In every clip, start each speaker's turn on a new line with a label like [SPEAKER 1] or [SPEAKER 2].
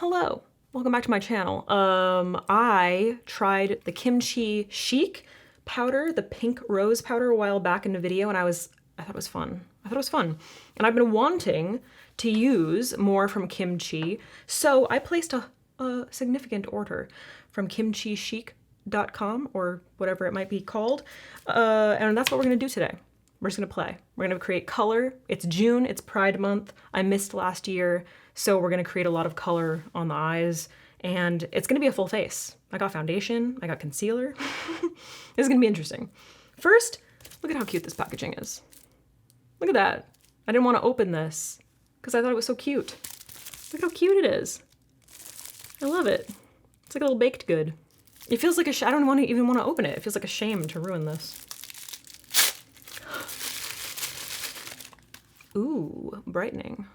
[SPEAKER 1] Hello, welcome back to my channel. I tried the KimChi Chic powder, the pink rose powder, a while back in a video, and I thought it was fun. And I've been wanting to use more from KimChi, so I placed a significant order from KimChiChic.com or whatever it might be called, and that's what we're gonna do today. We're just gonna play. We're gonna create color. It's June, it's Pride Month. I missed last year, so we're gonna create a lot of color on the eyes, and it's gonna be a full face. I got foundation, I got concealer. This is gonna be interesting. First, look at how cute this packaging is. Look at that. I didn't wanna open this because I thought it was so cute. Look how cute it is. I love it. It's like a little baked good. It feels like I don't even want to open it. It feels like a shame to ruin this. Ooh, brightening.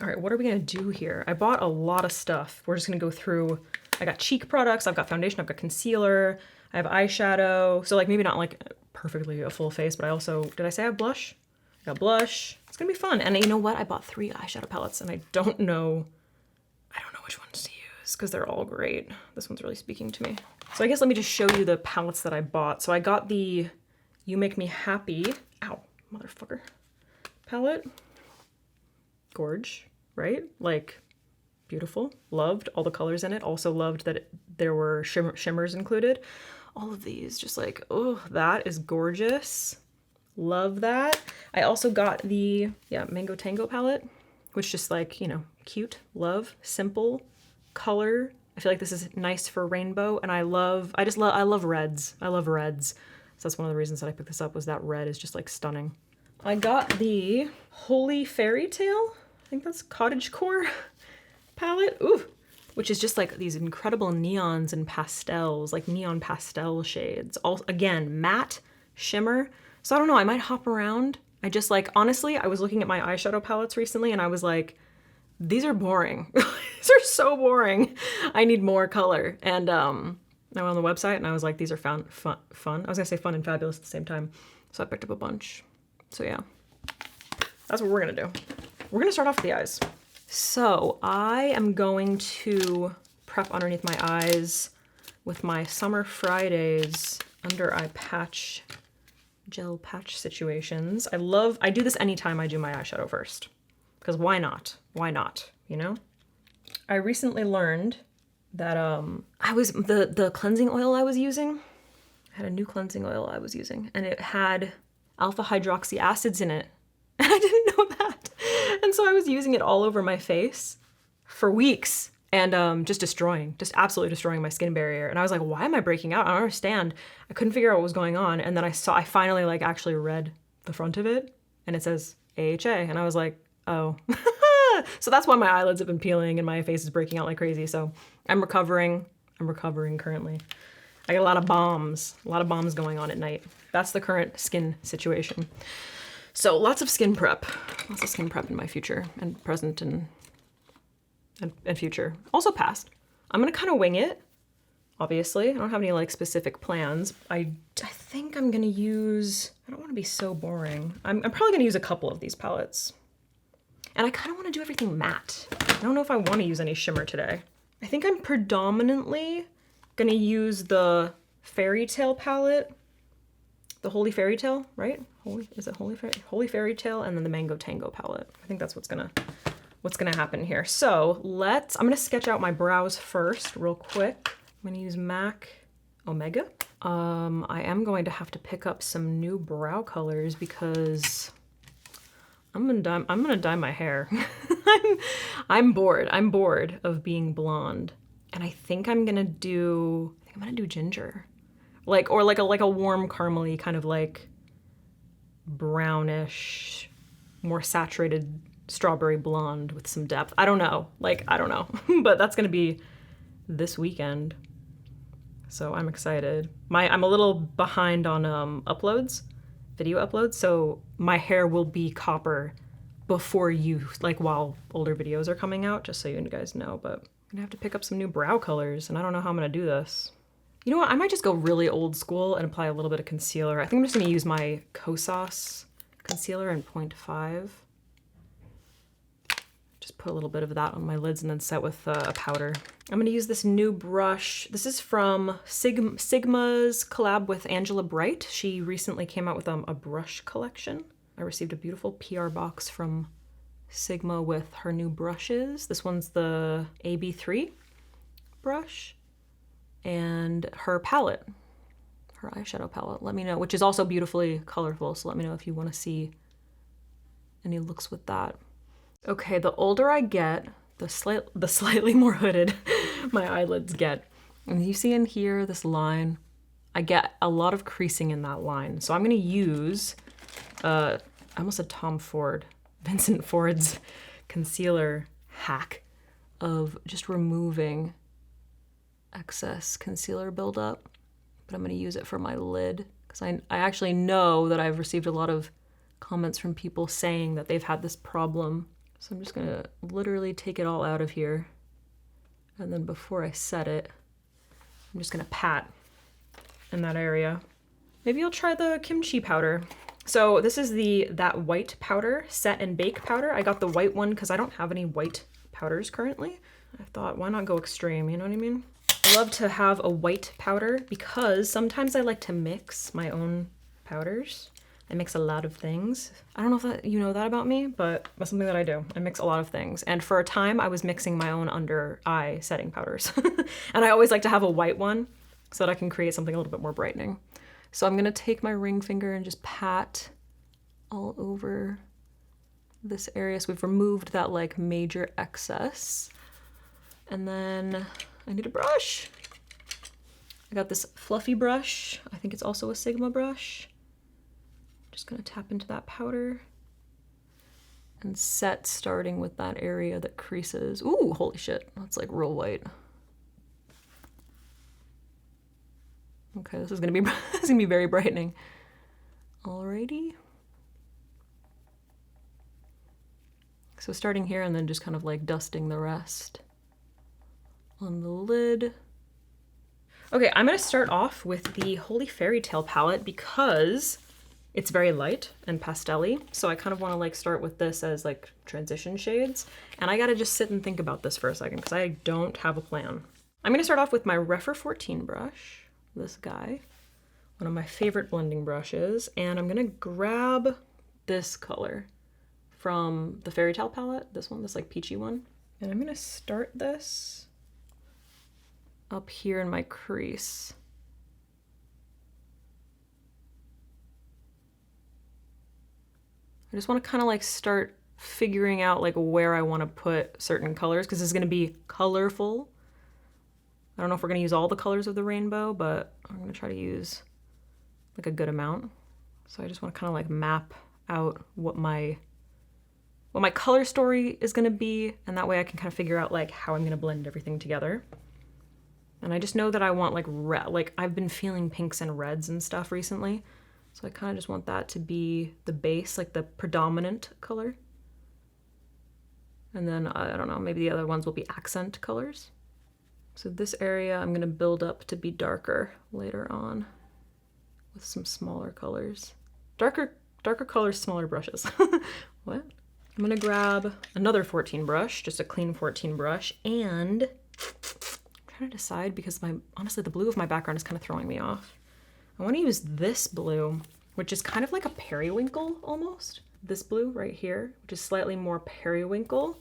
[SPEAKER 1] All right, what are we gonna do here? I bought a lot of stuff. We're just gonna go through, I got cheek products, I've got foundation, I've got concealer, I have eyeshadow. So like maybe not like perfectly a full face, but I also, did I say I have blush? I got blush. It's gonna be fun. And you know what? I bought 3 eyeshadow palettes and I don't know which ones to use because they're all great. This one's really speaking to me. So I guess let me just show you the palettes that I bought. So I got the You Make Me Happy, ow, motherfucker, palette. Gorge, right? Like, beautiful. Loved all the colors in it. Also loved that there were shimmers included. All of these, just like, oh, that is gorgeous. Love that. I also got the, Mango Tango palette, which just like, you know, cute, love, simple, color. I feel like this is nice for rainbow, and I love reds. I love reds. So that's one of the reasons that I picked this up, was that red is just like stunning. I got the Holy Fairy Tale, I think that's Cottagecore palette, ooh, which is just like these incredible neons and pastels, like neon pastel shades. All, again, matte, shimmer. So I don't know, I might hop around. I just like, honestly, I was looking at my eyeshadow palettes recently and I was like, these are boring. These are so boring. I need more color. And I went on the website and I was like, these are fun. I was gonna say fun and fabulous at the same time. So I picked up a bunch. So yeah, that's what we're gonna do. We're gonna start off with the eyes. So I am going to prep underneath my eyes with my Summer Fridays under eye patch, gel patch situations. I do this anytime I do my eyeshadow first, because why not? Why not, you know? I recently learned that the cleansing oil I was using, I had a new cleansing oil I was using, and it had alpha hydroxy acids in it. And I didn't know that. And so I was using it all over my face for weeks and just absolutely destroying my skin barrier. And I was like, why am I breaking out? I don't understand. I couldn't figure out what was going on. And then I finally like actually read the front of it and it says AHA. And I was like, oh. So that's why my eyelids have been peeling and my face is breaking out like crazy. So I'm recovering currently. I got a lot of bombs going on at night. That's the current skin situation. So lots of skin prep in my future and present and future. Also past. I'm gonna kind of wing it, obviously. I don't have any like specific plans. I think I'm gonna use, I don't wanna be so boring. I'm probably gonna use a couple of these palettes. And I kind of wanna do everything matte. I don't know if I wanna use any shimmer today. I think I'm predominantly gonna use the Fairy Tale palette, the Holy Fairy Tale, right? Holy Fairy Tale, and then the Mango Tango palette. I think that's what's gonna happen here. So I'm gonna sketch out my brows first real quick. I'm gonna use MAC Omega. I am going to have to pick up some new brow colors because I'm gonna dye my hair. I'm bored of being blonde. And I think I'm gonna do ginger. Or like a warm caramely kind of like brownish, more saturated strawberry blonde with some depth. I don't know, but that's gonna be this weekend. So I'm excited. I'm a little behind on video uploads, so my hair will be copper before while older videos are coming out, just so you guys know, but I'm gonna have to pick up some new brow colors and I don't know how I'm gonna do this. You know what, I might just go really old school and apply a little bit of concealer. I think I'm just gonna use my Kosas concealer in 0.5. Just put a little bit of that on my lids and then set with a powder. I'm gonna use this new brush. This is from Sigma's collab with Angela Bright. She recently came out with a brush collection. I received a beautiful PR box from Sigma with her new brushes. This one's the AB3 brush and her palette, her eyeshadow palette. Let me know, which is also beautifully colorful. So let me know if you want to see any looks with that. Okay, the older I get, the slightly more hooded my eyelids get. And you see in here, this line, I get a lot of creasing in that line. So I'm gonna use, I almost said Vincent Ford's concealer hack of just removing excess concealer buildup. But I'm gonna use it for my lid because I actually know that I've received a lot of comments from people saying that they've had this problem. So I'm just gonna literally take it all out of here. And then before I set it, I'm just gonna pat in that area. Maybe I'll try the kimchi powder. So this is that white powder, set and bake powder. I got the white one because I don't have any white powders currently. I thought, why not go extreme, you know what I mean? I love to have a white powder because sometimes I like to mix my own powders. I mix a lot of things. I don't know if that, you know that about me, but that's something that I do. I mix a lot of things. And for a time, I was mixing my own under eye setting powders. And I always like to have a white one so that I can create something a little bit more brightening. So I'm gonna take my ring finger and just pat all over this area. So we've removed that like major excess. And then I need a brush. I got this fluffy brush. I think it's also a Sigma brush. Just gonna tap into that powder and set starting with that area that creases. Ooh, holy shit, that's like real white. Okay, this is gonna be very brightening. Alrighty. So starting here and then just kind of like dusting the rest on the lid. Okay, I'm gonna start off with the Holy Fairy Tale palette because it's very light and pastel-y, so I kind of want to like start with this as like transition shades. And I gotta just sit and think about this for a second because I don't have a plan. I'm gonna start off with my Rephr 14 brush, this guy, one of my favorite blending brushes, and I'm gonna grab this color from the Fairy Tale palette, this one, this like peachy one. And I'm gonna start this up here in my crease. I just want to kind of like start figuring out like where I want to put certain colors because it's going to be colorful. I don't know if we're going to use all the colors of the rainbow, but I'm going to try to use like a good amount. So I just want to kind of like map out what my color story is going to be, and that way I can kind of figure out like how I'm going to blend everything together. And I just know that I want like red, like I've been feeling pinks and reds and stuff recently. So I kind of just want that to be the base, like the predominant color. And then, I don't know, maybe the other ones will be accent colors. So this area I'm gonna build up to be darker later on with some smaller colors. Darker colors, smaller brushes. What? I'm gonna grab another 14 brush, just a clean 14 brush, and I'm trying to decide because honestly, the blue of my background is kind of throwing me off. I want to use this blue, which is kind of like a periwinkle almost. This blue right here, which is slightly more periwinkle.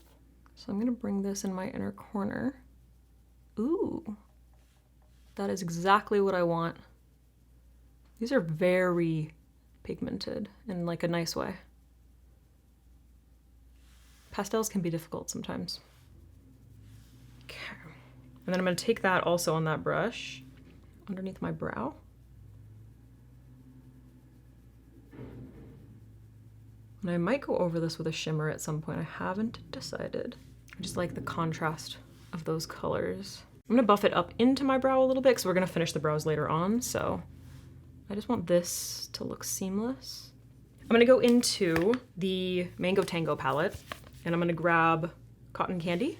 [SPEAKER 1] So I'm gonna bring this in my inner corner. Ooh, that is exactly what I want. These are very pigmented in like a nice way. Pastels can be difficult sometimes. Okay, and then I'm gonna take that also on that brush underneath my brow. And I might go over this with a shimmer at some point. I haven't decided. I just like the contrast of those colors. I'm gonna buff it up into my brow a little bit because we're gonna finish the brows later on. So I just want this to look seamless. I'm gonna go into the Mango Tango palette and I'm gonna grab Cotton Candy.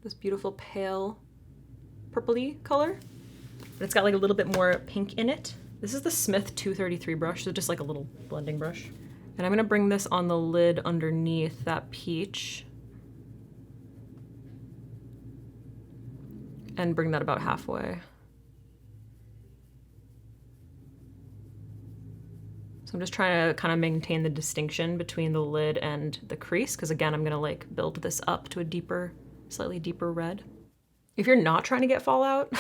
[SPEAKER 1] This beautiful pale purpley color. But it's got like a little bit more pink in it. This is the Smith 233 brush, so just like a little blending brush. And I'm gonna bring this on the lid underneath that peach. And bring that about halfway. So I'm just trying to kind of maintain the distinction between the lid and the crease, because again, I'm gonna like build this up to a deeper, slightly deeper red. If you're not trying to get fallout,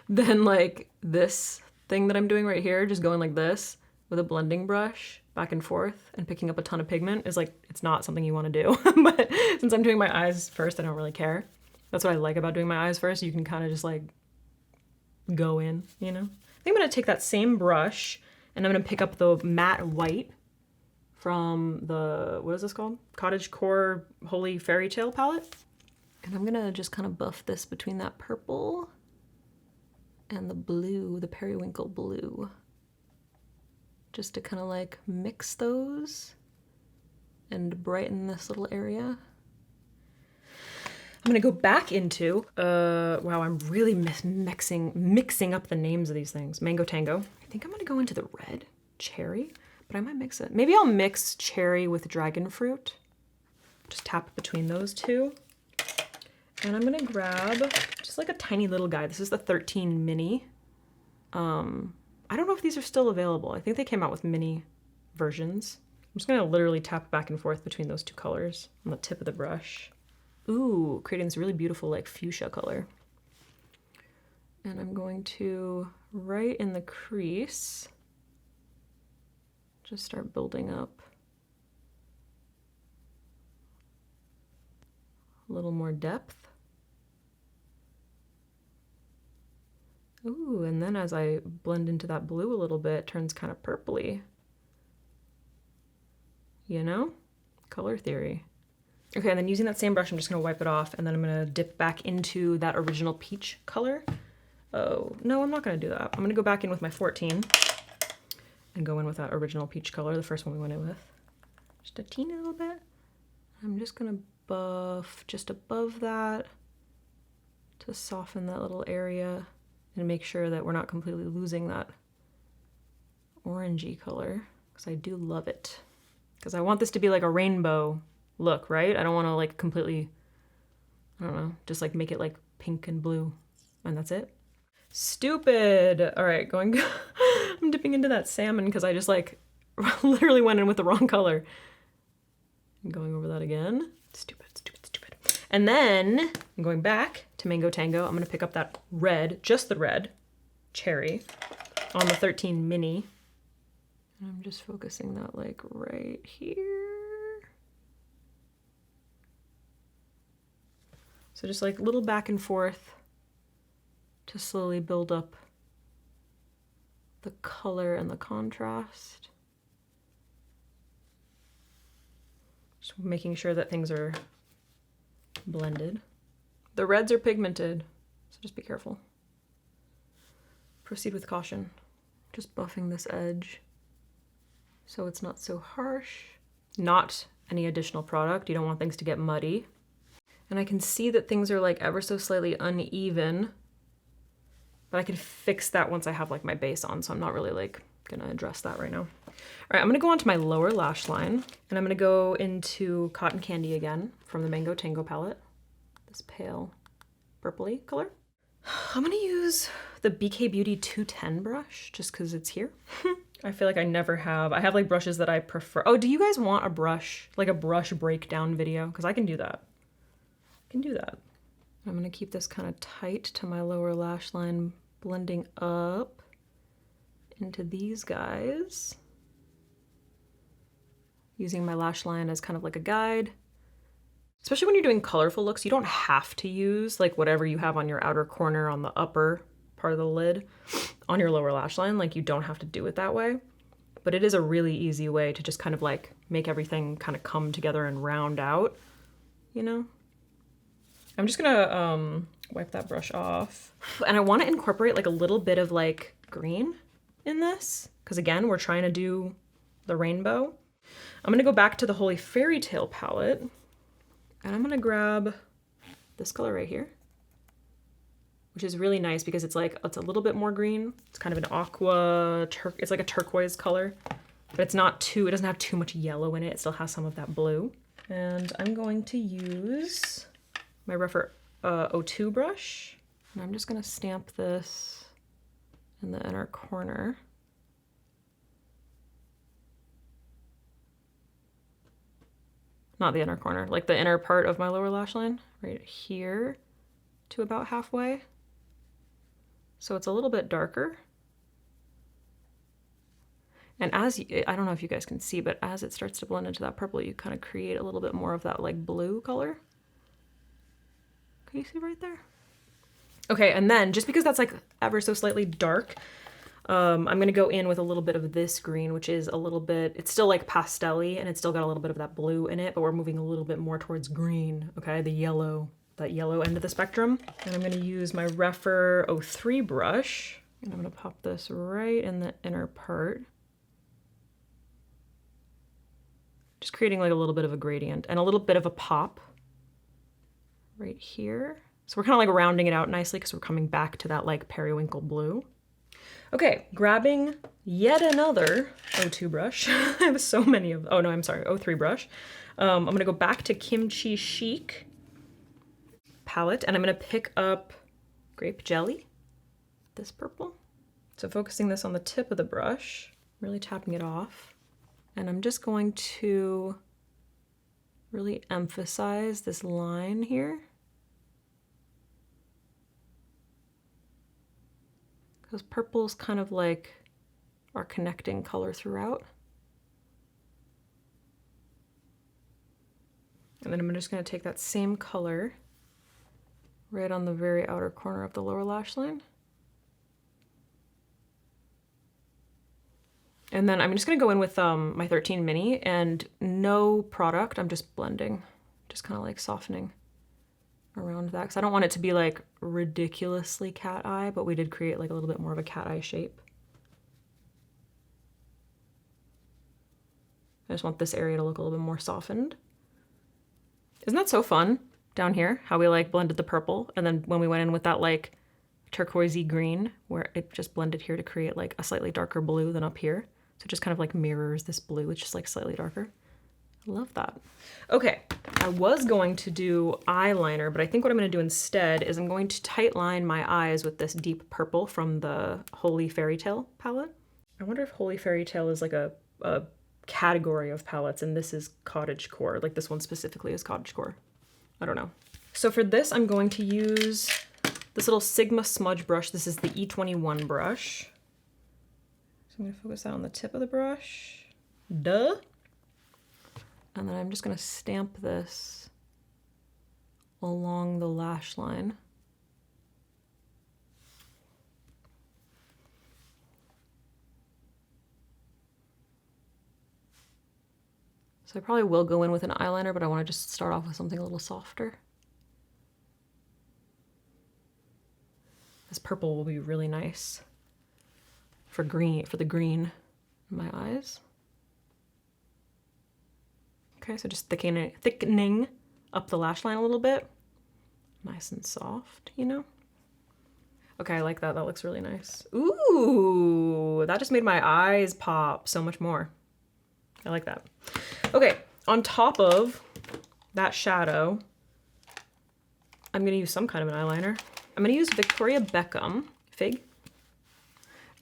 [SPEAKER 1] then like this thing that I'm doing right here, just going like this with a blending brush back and forth and picking up a ton of pigment is like, it's not something you wanna do. But since I'm doing my eyes first, I don't really care. That's what I like about doing my eyes first. You can kind of just like go in, you know? I think I'm gonna take that same brush and I'm gonna pick up the matte white from the, what is this called? Cottage Core Holy Fairy Tale palette. And I'm gonna just kind of buff this between that purple and the blue, the periwinkle blue. Just to kind of like mix those and brighten this little area. I'm gonna go back into, wow, I'm really mixing up the names of these things. Mango Tango. I think I'm gonna go into the red cherry, but I might mix it. Maybe I'll mix cherry with dragon fruit. Just tap between those two. And I'm gonna grab just like a tiny little guy. This is the 13 mini. I don't know if these are still available. I think they came out with mini versions. I'm just gonna literally tap back and forth between those two colors on the tip of the brush. Ooh, creating this really beautiful like fuchsia color. And I'm going to, right in the crease, just start building up a little more depth. Ooh, and then as I blend into that blue a little bit, it turns kind of purpley. You know? Color theory. Okay, and then using that same brush, I'm just gonna wipe it off, and then I'm gonna dip back into that original peach color. Oh, no, I'm not gonna do that. I'm gonna go back in with my 14 and go in with that original peach color, the first one we went in with. Just a teeny little bit. I'm just gonna buff just above that to soften that little area and make sure that we're not completely losing that orangey color, because I do love it. Because I want this to be like a rainbow look, right? I don't want to like completely, I don't know, just like make it like pink and blue and that's it. Stupid. All right, going, I'm dipping into that salmon because I just like literally went in with the wrong color. I'm going over that again. Stupid, stupid, stupid. And then I'm going back to Mango Tango. I'm gonna pick up that red, just the red cherry on the 13 mini. And I'm just focusing that like right here. So just like little back and forth to slowly build up the color and the contrast. Just making sure that things are blended. The reds are pigmented, so just be careful. Proceed with caution. Just buffing this edge so it's not so harsh. Not any additional product. You don't want things to get muddy. And I can see that things are like ever so slightly uneven, but I can fix that once I have like my base on, so I'm not really like gonna address that right now. All right, I'm gonna go on to my lower lash line, and I'm gonna go into Cotton Candy again from the Mango Tango palette. This pale purpley color. I'm gonna use the BK Beauty 210 brush just because it's here. I feel like I never have. I have like brushes that I prefer. Oh, do you guys want a brush, like a brush breakdown video? Because I can do that. I can do that. I'm gonna keep this kind of tight to my lower lash line, blending up into these guys. Using my lash line as kind of like a guide. Especially when you're doing colorful looks, you don't have to use like whatever you have on your outer corner on the upper part of the lid on your lower lash line. Like you don't have to do it that way, but it is a really easy way to just kind of like make everything kind of come together and round out, you know? I'm just gonna wipe that brush off. And I wanna incorporate like a little bit of like green in this, because again, we're trying to do the rainbow. I'm gonna go back to the Holy Fairy Tale palette, and I'm gonna grab this color right here, which is really nice because it's like, it's a little bit more green. It's kind of an aqua, it's like a turquoise color. but it's not too, it doesn't have too much yellow in it. It still has some of that blue. And I'm going to use my Rephr O2 brush. And I'm just gonna stamp this in the inner corner. Not the inner corner, like the inner part of my lower lash line, right here to about halfway. So it's a little bit darker. And as you, I don't know if you guys can see, but as it starts to blend into that purple, you kind of create a little bit more of that like blue color. Can you see right there? Okay, and then just because that's like ever so slightly dark, I'm gonna go in with a little bit of this green, which is a little bit, it's still like pastel-y and it's still got a little bit of that blue in it, but we're moving a little bit more towards green, okay? The yellow, that yellow end of the spectrum. And I'm gonna use my Rephr O3 brush, and I'm gonna pop this right in the inner part. Just creating like a little bit of a gradient and a little bit of a pop right here. So we're kind of like rounding it out nicely because we're coming back to that like periwinkle blue. Okay, grabbing yet another O2 brush. I have so many of, oh no, I'm sorry, O3 brush. I'm gonna go back to KimChi Chic palette and I'm gonna pick up Grape Jelly, this purple. So focusing this on the tip of the brush, really tapping it off. And I'm just going to really emphasize this line here. Because purple's kind of like our connecting color throughout. And then I'm just gonna take that same color right on the very outer corner of the lower lash line. And then I'm just gonna go in with my 13 mini and no product, I'm just blending, just kind of like softening around that. Cause I don't want it to be like ridiculously cat eye, but we did create like a little bit more of a cat eye shape. I just want this area to look a little bit more softened. Isn't that so fun down here? How we like blended the purple and then when we went in with that like turquoisey green where it just blended here to create like a slightly darker blue than up here. So it just kind of like mirrors this blue, it's just like slightly darker. I love that. Okay, I was going to do eyeliner, but I think what I'm gonna do instead is I'm going to tight line my eyes with this deep purple from the Holy Fairy Tale palette. I wonder if Holy Fairy Tale is like a category of palettes and this is cottagecore, like this one specifically is cottagecore. I don't know. So for this, I'm going to use this little Sigma smudge brush. This is the E21 brush. So I'm gonna focus that on the tip of the brush. Duh. And then I'm just gonna stamp this along the lash line. So I probably will go in with an eyeliner, but I wanna just start off with something a little softer. This purple will be really nice for green, for the green in my eyes. Okay, so just thickening up the lash line a little bit. Nice and soft, you know? Okay, I like that. That looks really nice. Ooh, that just made my eyes pop so much more. I like that. Okay, on top of that shadow, I'm gonna use some kind of an eyeliner. I'm gonna use Victoria Beckham Fig.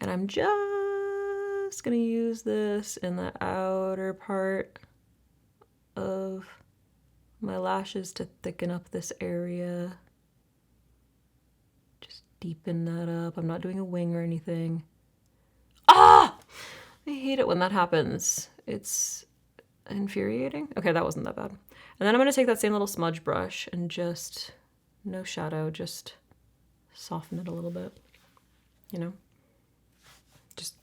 [SPEAKER 1] And I'm just gonna use this in the outer part of my lashes to thicken up this area. Just deepen that up. I'm not doing a wing or anything. Ah! I hate it when that happens. It's infuriating. Okay, that wasn't that bad. And then I'm gonna take that same little smudge brush and just, no shadow, just soften it a little bit, you know? Just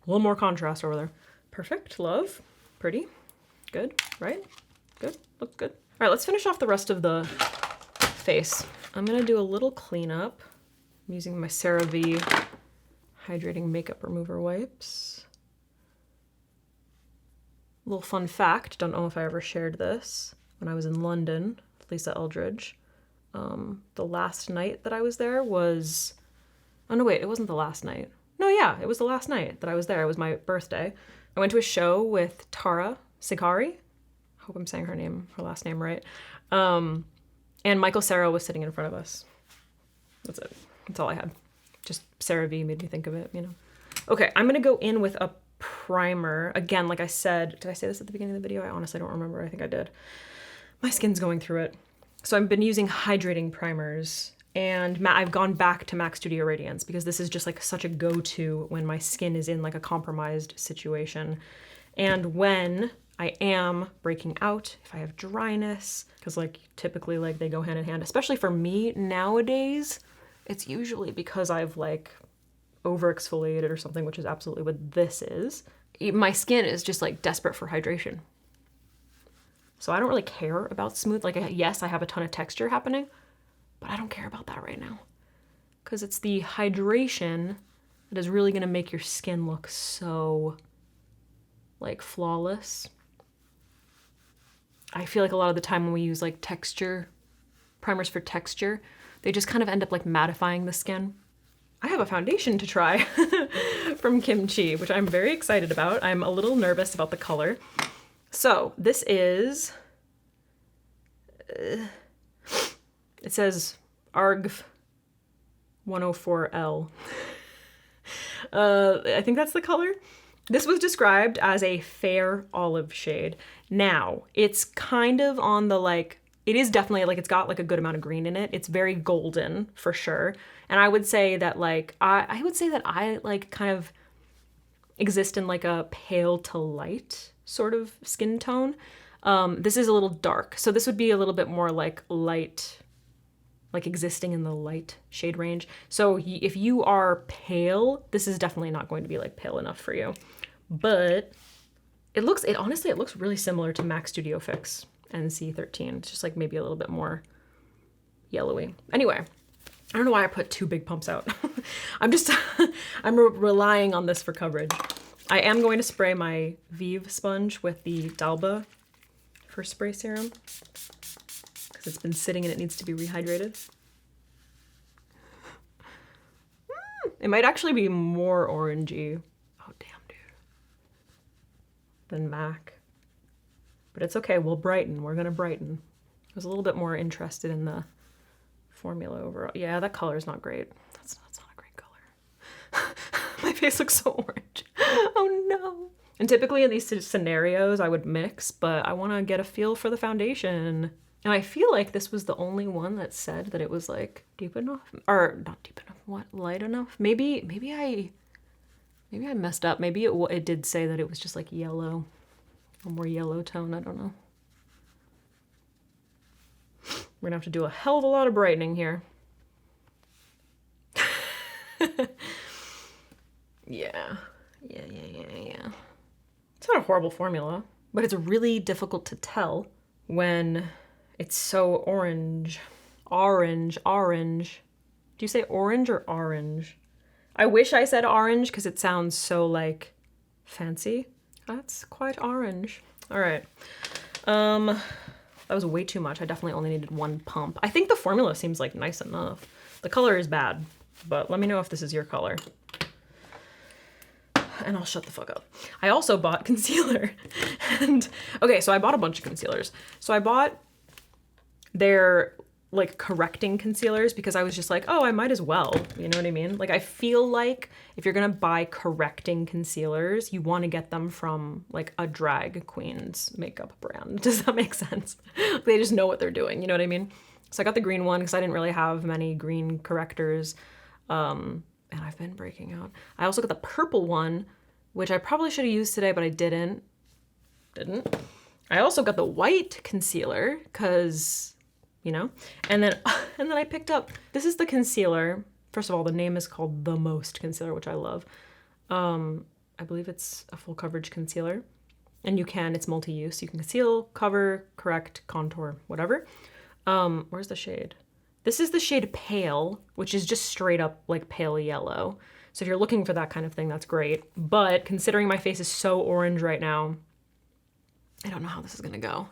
[SPEAKER 1] a little more contrast over there. Perfect, love, pretty, good, right? Good, looks good. All right, let's finish off the rest of the face. I'm gonna do a little cleanup. I'm using my CeraVe Hydrating Makeup Remover wipes. Little fun fact, don't know if I ever shared this, when I was in London, Lisa Eldridge, the last night that I was there was, oh no wait, it wasn't the last night. No, yeah, it was the last night that I was there. It was my birthday. I went to a show with Tara Sikari. Hope I'm saying her last name right. And Michael Cera was sitting in front of us. That's it. That's all I had. Just Sarah V made me think of it, you know. Okay, I'm gonna go in with a primer. Again, like I said, did I say this at the beginning of the video? I honestly don't remember. I think I did. My skin's going through it. So I've been using hydrating primers, and I've gone back to MAC Studio Radiance because this is just like such a go-to when my skin is in like a compromised situation. And when I am breaking out, if I have dryness, because like typically like they go hand in hand, especially for me nowadays, it's usually because I've like over exfoliated or something, which is absolutely what this is. My skin is just like desperate for hydration. So I don't really care about smooth. Like, yes, I have a ton of texture happening, but I don't care about that right now. Because it's the hydration that is really gonna make your skin look so like flawless. I feel like a lot of the time when we use like texture, primers for texture, they just kind of end up like mattifying the skin. I have a foundation to try from KimChi, which I'm very excited about. I'm a little nervous about the color. So this is, it says ARGF 104L. I think that's the color. This was described as a fair olive shade. Now, it's kind of on the like, it is definitely like, it's got like a good amount of green in it. It's very golden for sure. And I would say that like, I would say that I like kind of exist in like a pale to light sort of skin tone. This is a little dark. So this would be a little bit more like light, like existing in the light shade range. So if you are pale, this is definitely not going to be like pale enough for you. But honestly, it looks really similar to MAC Studio Fix NC13. It's just like maybe a little bit more yellowy. Anyway, I don't know why I put 2 big pumps out. I'm relying on this for coverage. I am going to spray my Vive sponge with the Dalba First Spray Serum because it's been sitting and it needs to be rehydrated. It might actually be more orangey. Oh, damn, dude. Than MAC. But it's okay, we'll brighten. We're gonna brighten. I was a little bit more interested in the formula overall. Yeah, that color is not great. That's not a great color. My face looks so orange. Oh no. And typically in these scenarios I would mix, but I want to get a feel for the foundation. And I feel like this was the only one that said that it was like deep enough, or not deep enough, what, light enough? Maybe I messed up. Maybe it did say that it was just like yellow, a more yellow tone, I don't know. We're gonna have to do a hell of a lot of brightening here. Yeah. It's not a horrible formula, but it's really difficult to tell when it's so orange. Orange. Do you say orange or orange? I wish I said orange because it sounds so like fancy. That's quite orange. All right. That was way too much. I definitely only needed 1 pump. I think the formula seems like nice enough. The color is bad, but let me know if this is your color. And I'll shut the fuck up. I also bought concealer. And okay, so I bought a bunch of concealers. So I bought their like correcting concealers because I was just like, oh, I might as well, you know what I mean? Like I feel like if you're gonna buy correcting concealers, you want to get them from like a drag queen's makeup brand. Does that make sense? They just know what they're doing, you know what I mean? So I got the green one because I didn't really have many green correctors. And I've been breaking out. I also got the purple one, which I probably should have used today, but I didn't. I also got the white concealer because, you know, and then I picked up, this is the concealer. First of all, the name is called The Most Concealer, which I love. I believe it's a full coverage concealer, and it's multi-use. You can conceal, cover, correct, contour, whatever. Where's the shade? This is the shade Pale, which is just straight up like pale yellow. So if you're looking for that kind of thing, that's great. But considering my face is so orange right now, I don't know how this is gonna go.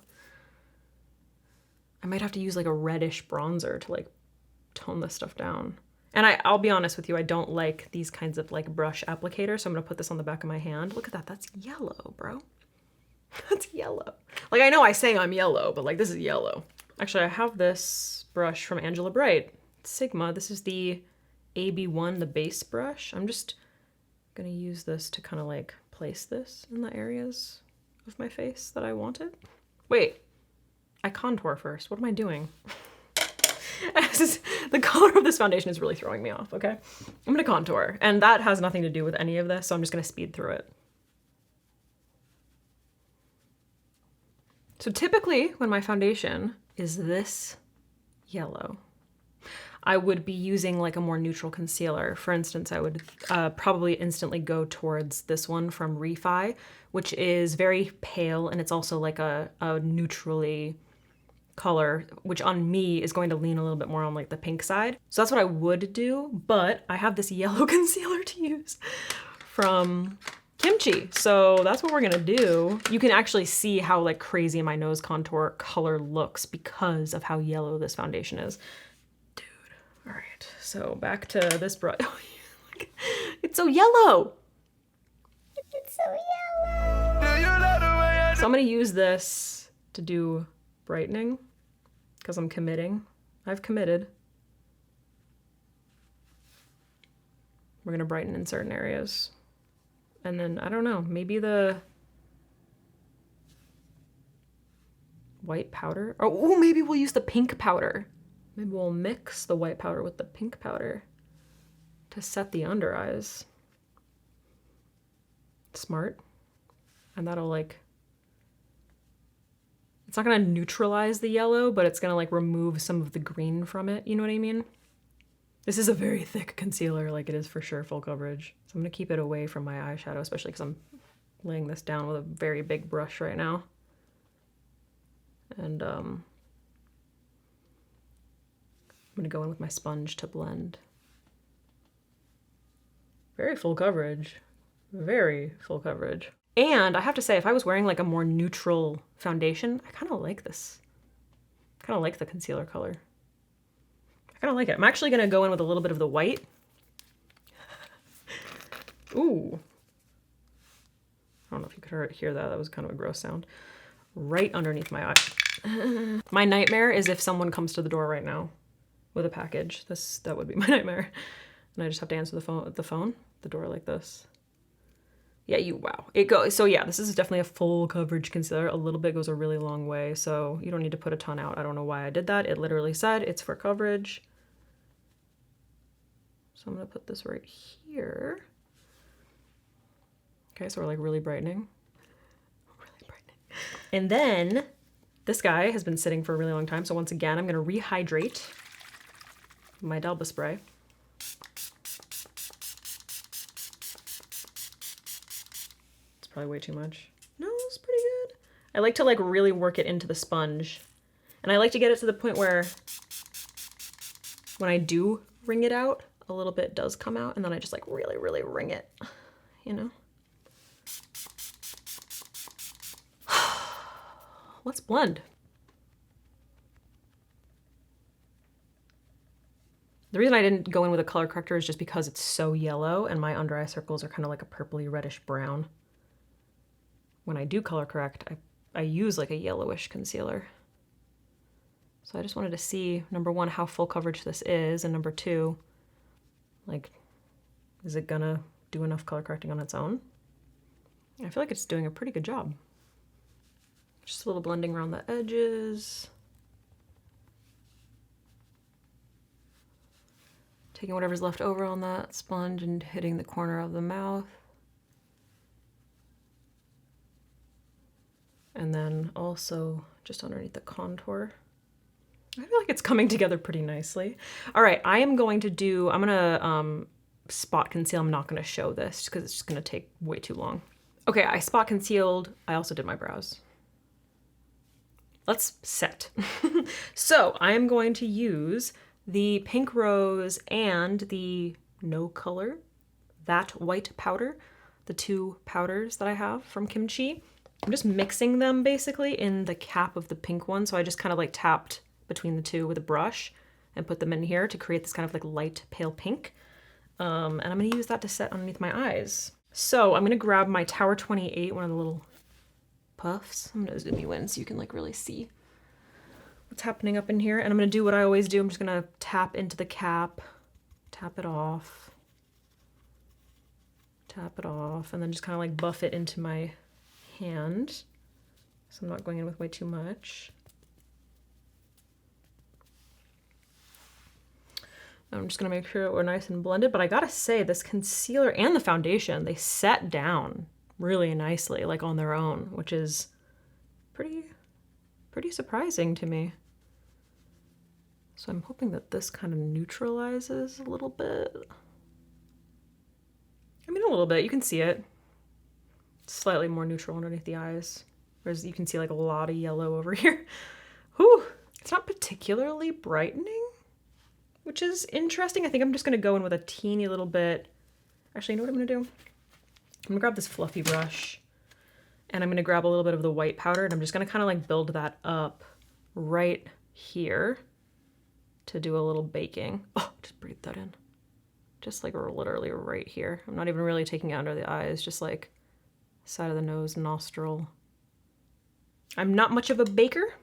[SPEAKER 1] I might have to use like a reddish bronzer to like tone this stuff down. And I'll be honest with you, I don't like these kinds of like brush applicators, so I'm gonna put this on the back of my hand. Look at that, that's yellow, bro. That's yellow. Like, I know I say I'm yellow, but like, this is yellow. Actually, I have this brush from Angela Bright, Sigma. This is the AB1, the base brush. I'm just gonna use this to kind of like place this in the areas of my face that I wanted. Wait, I contour first. What am I doing? The color of this foundation is really throwing me off, okay? I'm gonna contour, and that has nothing to do with any of this, so I'm just gonna speed through it. So typically when my foundation is this yellow, I would be using like a more neutral concealer. For instance, I would probably instantly go towards this one from Refi, which is very pale, and it's also like a neutrally color, which on me is going to lean a little bit more on like the pink side. So that's what I would do, but I have this yellow concealer to use from KimChi. So that's what we're gonna do. You can actually see how like crazy my nose contour color looks because of how yellow this foundation is. Dude, all right, so back to this brush. It's so yellow. It's so yellow. So I'm gonna use this to do brightening because I'm committing. I've committed. We're gonna brighten in certain areas. And then, I don't know, maybe the white powder. Oh, maybe we'll use the pink powder. Maybe we'll mix the white powder with the pink powder to set the under eyes. Smart. And that'll like, it's not gonna neutralize the yellow, but it's gonna like remove some of the green from it. You know what I mean? This is a very thick concealer, like it is for sure full coverage. So I'm gonna keep it away from my eyeshadow, especially because I'm laying this down with a very big brush right now. And I'm gonna go in with my sponge to blend. Very full coverage, very full coverage. And I have to say, if I was wearing like a more neutral foundation, I kind of like this. I kind of like the concealer color. I kind of like it. I'm actually going to go in with a little bit of the white. Ooh. I don't know if you could hear that. That was kind of a gross sound. Right underneath my eye. My nightmare is if someone comes to the door right now with a package. That would be my nightmare. And I just have to answer the door like this. Yeah, wow. It goes. So yeah, this is definitely a full coverage concealer. A little bit goes a really long way, so you don't need to put a ton out. I don't know why I did that. It literally said it's for coverage. So I'm gonna put this right here. Okay, so we're like really brightening. Really brightening. And then this guy has been sitting for a really long time. So once again, I'm gonna rehydrate my Delba spray. Probably way too much. No, it's pretty good. I like to like really work it into the sponge. And I like to get it to the point where when I do wring it out, a little bit does come out, and then I just like really, really wring it, you know? Let's blend. The reason I didn't go in with a color corrector is just because it's so yellow and my under eye circles are kind of like a purpley reddish brown. When I do color correct, I use like a yellowish concealer. So I just wanted to see, number one, how full coverage this is, and number two, like, is it gonna do enough color correcting on its own? I feel like it's doing a pretty good job. Just a little blending around the edges. Taking whatever's left over on that sponge and hitting the corner of the mouth. And then also just underneath the contour. I feel like it's coming together pretty nicely. All right, I'm gonna spot conceal. I'm not gonna show this because it's just gonna take way too long. Okay, I spot concealed. I also did my brows. Let's set. So I am going to use the Pink Rose and the No Color, that white powder, the two powders that I have from KimChi. I'm just mixing them basically in the cap of the pink one. So I just kind of like tapped between the two with a brush and put them in here to create this kind of like light pale pink. And I'm gonna use that to set underneath my eyes. So I'm gonna grab my Tower 28, one of the little puffs. I'm gonna zoom you in so you can like really see what's happening up in here. And I'm gonna do what I always do. I'm just gonna tap into the cap, tap it off, and then just kind of like buff it into my hand. So I'm not going in with way too much. I'm just gonna make sure we're nice and blended, but I gotta say this concealer and the foundation, they set down really nicely, like on their own, which is pretty surprising to me. So I'm hoping that this kind of neutralizes a little bit. I mean, a little bit, you can see it. It's slightly more neutral underneath the eyes. Whereas you can see like a lot of yellow over here. Whew, it's not particularly brightening, which is interesting. I think I'm just gonna go in with a teeny little bit. Actually, you know what I'm gonna do? I'm gonna grab this fluffy brush and I'm gonna grab a little bit of the white powder and I'm just gonna kind of like build that up right here to do a little baking. Oh, just breathe that in. Just like literally right here. I'm not even really taking it under the eyes, just like side of the nose, nostril. I'm not much of a baker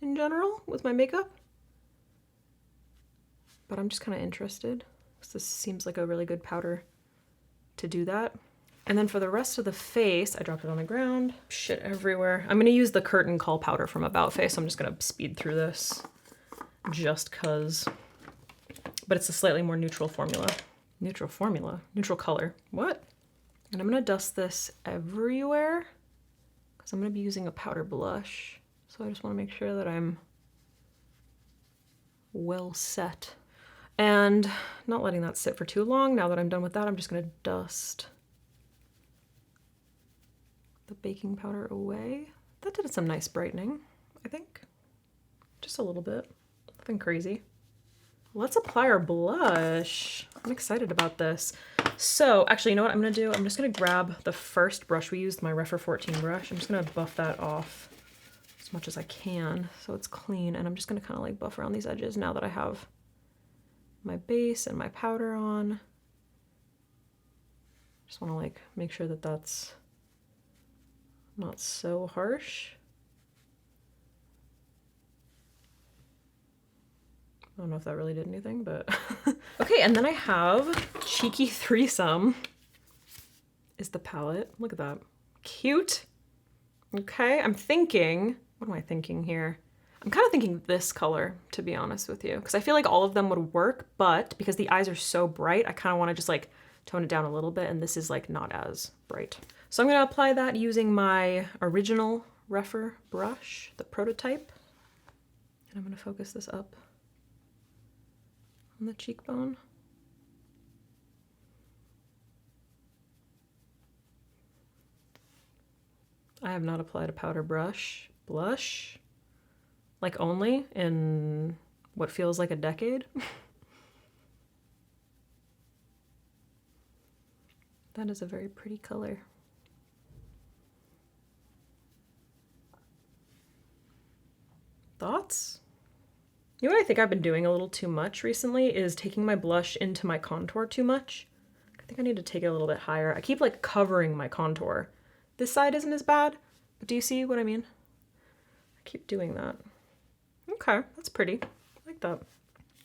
[SPEAKER 1] in general with my makeup, but I'm just kind of interested because this seems like a really good powder to do that. And then for the rest of the face, I dropped it on the ground. Shit everywhere. I'm gonna use the Curtain Call powder from About Face. So I'm just gonna speed through this just cause, but it's a slightly more neutral formula. Neutral color, what? And I'm gonna dust this everywhere because I'm gonna be using a powder blush. So I just wanna make sure that I'm well set. And not letting that sit for too long. Now that I'm done with that, I'm just gonna dust the baking powder away. That did some nice brightening, I think. Just a little bit, nothing crazy. Let's apply our blush. I'm excited about this. So actually, you know what I'm gonna do? I'm just gonna grab the first brush we used, my Refer 14 brush. I'm just gonna buff that off as much as I can so it's clean. And I'm just gonna kind of like buff around these edges now that I have my base and my powder on. Just wanna like make sure that that's not so harsh. I don't know if that really did anything, but okay. And then I have Cheeky Threesome is the palette. Look at that, cute. Okay, I'm thinking, what am I thinking here? I'm kind of thinking this color, to be honest with you, because I feel like all of them would work, but because the eyes are so bright, I kind of want to just like tone it down a little bit, and this is like not as bright. So I'm gonna apply that using my original Refer brush, the prototype, and I'm gonna focus this up on the cheekbone. I have not applied a powder blush, like only in what feels like a decade. That is a very pretty color. Thoughts? You know what I think I've been doing a little too much recently is taking my blush into my contour too much. I think I need to take it a little bit higher. I keep like covering my contour. This side isn't as bad, but do you see what I mean? I keep doing that. Okay, that's pretty. I like that.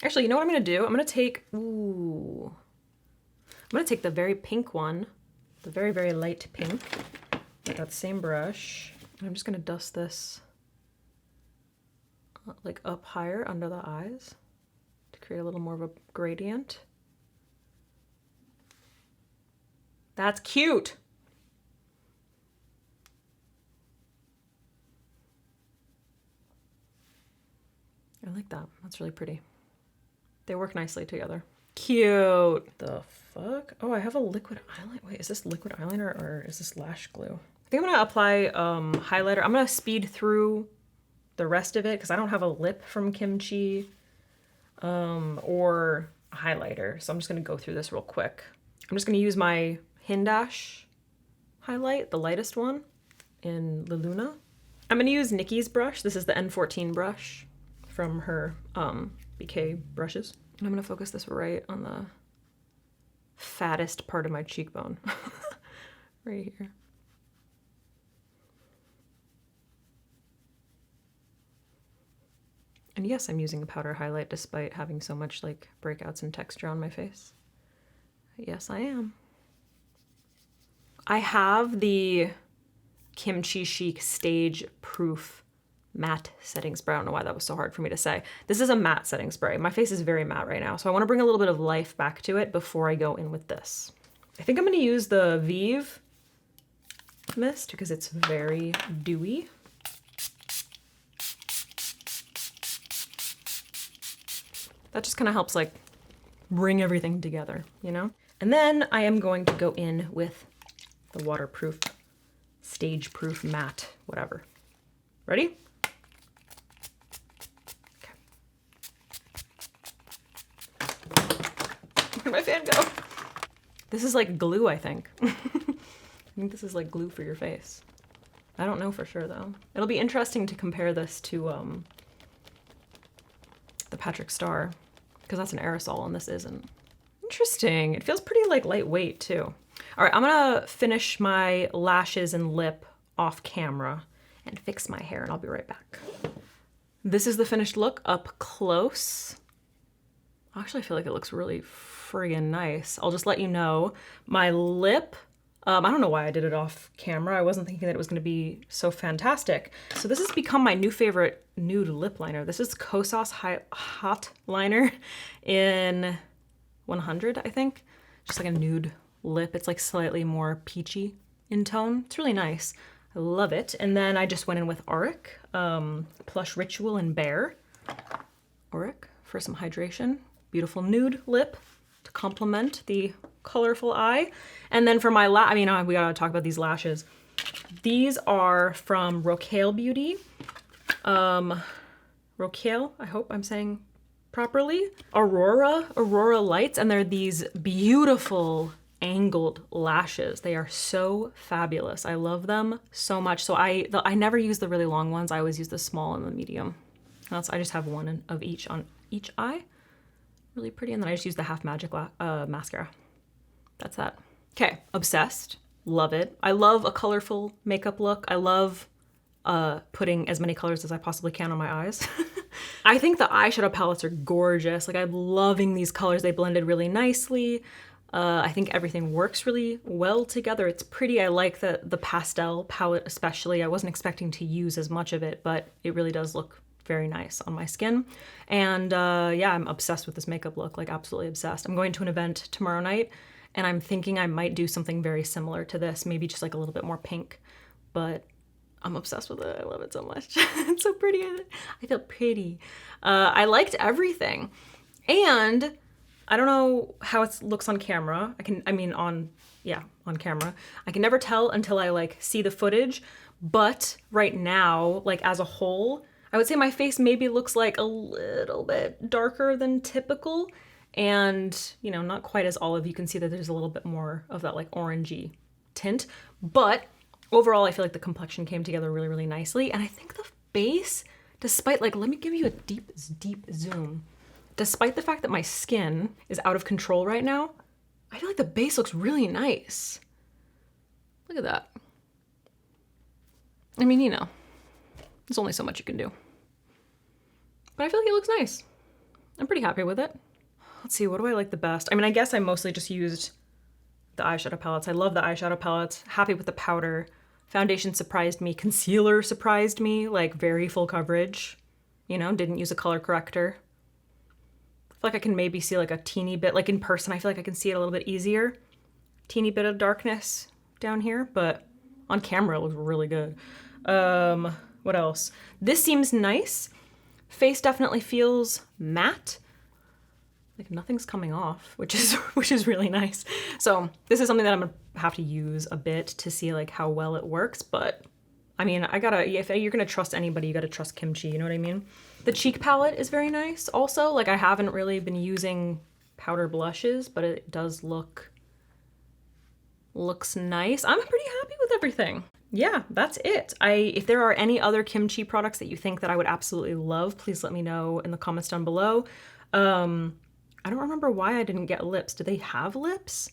[SPEAKER 1] Actually, you know what I'm gonna do? I'm gonna take, I'm gonna take the very pink one, the very, very light pink, with that same brush, and I'm just gonna dust this like up higher under the eyes to create a little more of a gradient. That's cute. I like that. That's really pretty. They work nicely together. Cute. The fuck? Oh, I have a liquid eyeliner. Wait, is this liquid eyeliner or is this lash glue? I think I'm gonna apply highlighter. I'm gonna speed through the rest of it because I don't have a lip from KimChi or a highlighter. So I'm just gonna go through this real quick. I'm just gonna use my Hindash highlight, the lightest one in La Luna. I'm gonna use Nikki's brush. This is the N14 brush from her BK brushes. And I'm gonna focus this right on the fattest part of my cheekbone. Right here. And yes, I'm using a powder highlight despite having so much like breakouts and texture on my face. Yes, I am. I have the KimChi Chic Stage Proof Matte Setting Spray. I don't know why that was so hard for me to say. This is a matte setting spray. My face is very matte right now, so I want to bring a little bit of life back to it before I go in with this. I think I'm going to use the Vive mist because it's very dewy. That just kind of helps like bring everything together, you know? And then I am going to go in with the waterproof, stage proof matte, whatever. Ready? Where'd my fan go? This is like glue, I think. I think this is like glue for your face. I don't know for sure though. It'll be interesting to compare this to the Patrick Star, because that's an aerosol and this isn't. Interesting. It feels pretty like lightweight too. All right, I'm gonna finish my lashes and lip off camera and fix my hair and I'll be right back. This is the finished look up close. Actually, I feel like it looks really friggin' nice. I'll just let you know. My lip, I don't know why I did it off camera. I wasn't thinking that it was gonna be so fantastic. So this has become my new favorite nude lip liner. This is Kosas Hot Liner in 100, I think. Just like a nude lip. It's like slightly more peachy in tone. It's really nice. I love it. And then I just went in with Auric, Plush Ritual and Bare. Auric for some hydration. Beautiful nude lip to complement the colorful eye. And then for my we gotta talk about these lashes. These are from Rocaille Beauty. Rocaille, I hope I'm saying properly. Aurora Lights, and they're these beautiful angled lashes. They are so fabulous. I love them so much. So I never use the really long ones. I always use the small and the medium. I just have one of each on each eye. Really pretty. And then I just use the Half Magic mascara. That's that. Okay, obsessed. Love it. I love a colorful makeup look. I love putting as many colors as I possibly can on my eyes. I think the eyeshadow palettes are gorgeous. Like, I'm loving these colors. They blended really nicely. I think everything works really well together. It's pretty. I like the pastel palette especially. I wasn't expecting to use as much of it, but it really does look very nice on my skin. And yeah, I'm obsessed with this makeup look, like absolutely obsessed. I'm going to an event tomorrow night and I'm thinking I might do something very similar to this, maybe just like a little bit more pink, but I'm obsessed with it. I love it so much. It's so pretty. I feel pretty. I liked everything. And I don't know how it looks on camera. On camera. I can never tell until I like see the footage. But right now, like as a whole, I would say my face maybe looks like a little bit darker than typical. And, you know, not quite as olive. You can see that there's a little bit more of that like orangey tint. But overall, I feel like the complexion came together really, really nicely. And I think the face, despite like, let me give you a deep zoom. Despite the fact that my skin is out of control right now, I feel like the base looks really nice. Look at that. I mean, you know, there's only so much you can do. But I feel like it looks nice. I'm pretty happy with it. Let's see, what do I like the best? I mean, I guess I mostly just used the eyeshadow palettes. I love the eyeshadow palettes. Happy with the powder. Foundation surprised me. Concealer surprised me, like very full coverage. You know, didn't use a color corrector. I feel like I can maybe see like a teeny bit, like in person, I feel like I can see it a little bit easier. Teeny bit of darkness down here, but on camera it looks really good. What else? This seems nice. Face definitely feels matte. Like nothing's coming off, which is really nice. So this is something that I'm gonna have to use a bit to see like how well it works. But I mean, if you're gonna trust anybody, you gotta trust KimChi, you know what I mean? The cheek palette is very nice also. Like I haven't really been using powder blushes, but it does looks nice. I'm pretty happy with everything. yeah, that's it. If there are any other kimchi products that you think that I would absolutely love, please let me know in the comments down below. I don't remember why I didn't get lips. Do they have lips?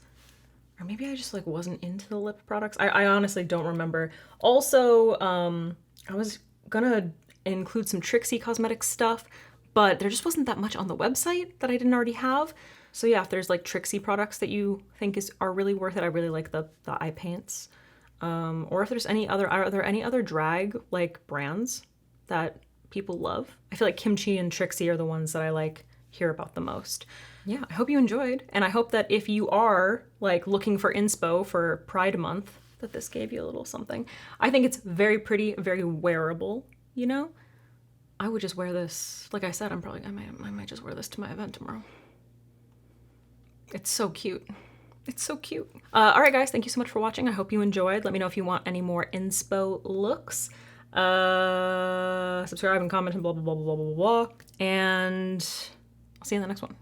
[SPEAKER 1] Or maybe I just like wasn't into the lip products. I honestly don't remember. Also, I was gonna include some Trixie Cosmetics stuff, but there just wasn't that much on the website that I didn't already have. So yeah, if there's like Trixie products that you think are really worth it, I really like the eye paints. Or if there's are there any other drag like brands that people love? I feel like Kimchi and Trixie are the ones that I like hear about the most. Yeah, I hope you enjoyed. And I hope that if you are like looking for inspo for Pride Month, that this gave you a little something. I think it's very pretty, very wearable, you know? I would just wear this. Like I said, I might just wear this to my event tomorrow. It's so cute. It's so cute. All right, guys, thank you so much for watching. I hope you enjoyed. Let me know if you want any more inspo looks. Subscribe and comment and blah, blah, blah, blah, blah, blah, blah. And I'll see you in the next one.